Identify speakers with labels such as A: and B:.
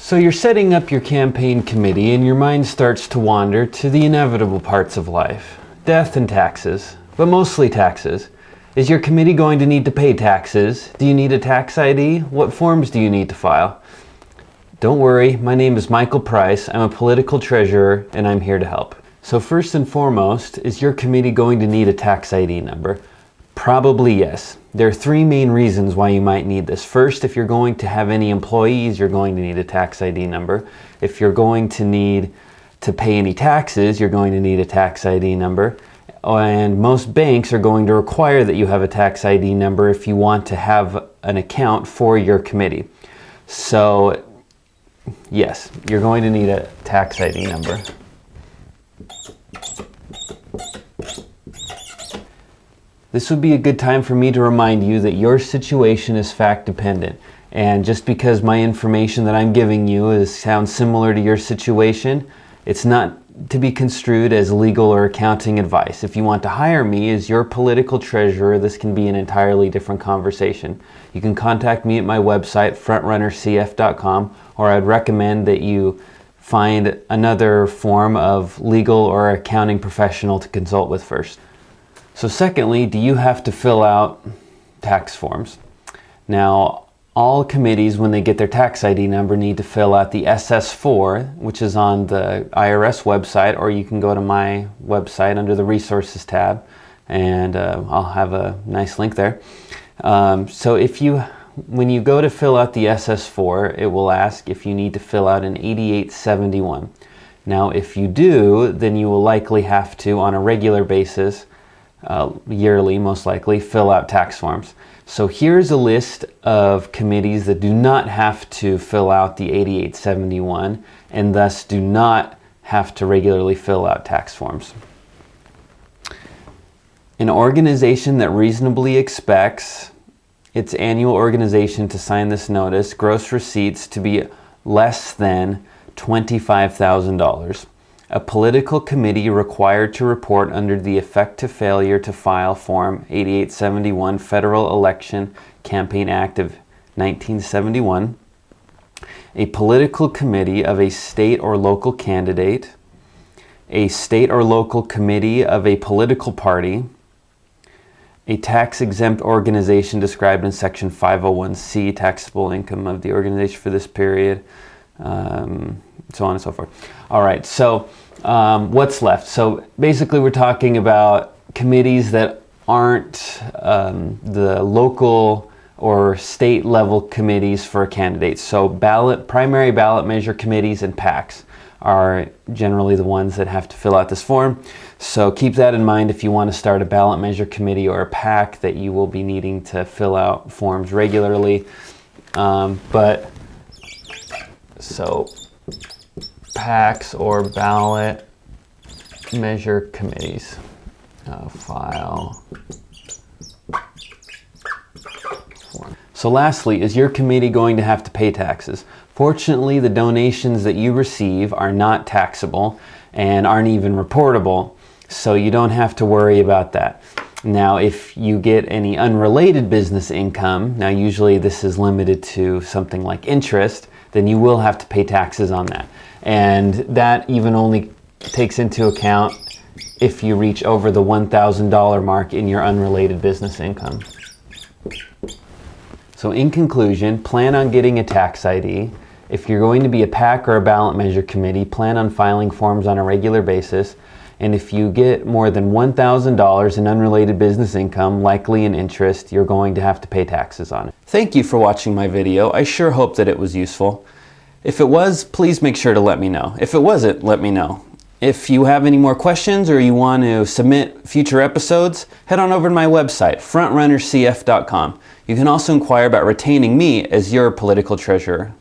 A: So you're setting up your campaign committee and your mind starts to wander to the inevitable parts of life. Death and taxes, but mostly taxes. Is your committee going to need to pay taxes? Do you need a tax ID? What forms do you need to file? Don't worry, my name is Michael Price. I'm a political treasurer and I'm here to help. So first and foremost, is your committee going to need a tax ID number? Probably yes. There are three main reasons why you might need this. First, if you're going to have any employees, you're going to need a tax ID number. If you're going to need to pay any taxes, you're going to need a tax ID number. And most banks are going to require that you have a tax ID number if you want to have an account for your committee. So yes, you're going to need a tax ID number. This would be a good time for me to remind you that your situation is fact dependent. And just because my information that I'm giving you sounds similar to your situation, it's not to be construed as legal or accounting advice. If you want to hire me as your political treasurer, this can be an entirely different conversation. You can contact me at my website, frontrunnercf.com, or I'd recommend that you find another form of legal or accounting professional to consult with first. So secondly, do you have to fill out tax forms? Now, all committees, when they get their tax ID number, need to fill out the SS4, which is on the IRS website, or you can go to my website under the Resources tab, and I'll have a nice link there. When you go to fill out the SS4, it will ask if you need to fill out an 8871. Now, if you do, then you will likely have to, on a regular basis, yearly most likely, fill out tax forms. So here's a list of committees that do not have to fill out the 8871 and thus do not have to regularly fill out tax forms. An organization that reasonably expects its annual organization to sign this notice, gross receipts to be less than $25,000. A political committee required to report under the effective failure to file Form 8871 Federal Election Campaign Act of 1971. A political committee of a state or local candidate. A state or local committee of a political party. A tax-exempt organization described in Section 501c, taxable income of the organization for this period. So on and so forth. All right, so what's left? So basically we're talking about committees that aren't the local or state level committees for candidates. So primary ballot measure committees and PACs are generally the ones that have to fill out this form. So keep that in mind if you want to start a ballot measure committee or a PAC, that you will be needing to fill out forms regularly. So PACs or ballot measure committees, file form. So lastly, is your committee going to have to pay taxes? Fortunately, the donations that you receive are not taxable and aren't even reportable, so you don't have to worry about that. Now, if you get any unrelated business income, now usually this is limited to something like interest, then you will have to pay taxes on that. And that even only takes into account if you reach over the $1,000 mark in your unrelated business income. So in conclusion, plan on getting a tax ID. If you're going to be a PAC or a ballot measure committee, plan on filing forms on a regular basis. And if you get more than $1,000 in unrelated business income, likely in interest, you're going to have to pay taxes on it. Thank you for watching my video. I sure hope that it was useful. If it was, please make sure to let me know. If it wasn't, let me know. If you have any more questions or you want to submit future episodes, head on over to my website, frontrunnercf.com. You can also inquire about retaining me as your political treasurer.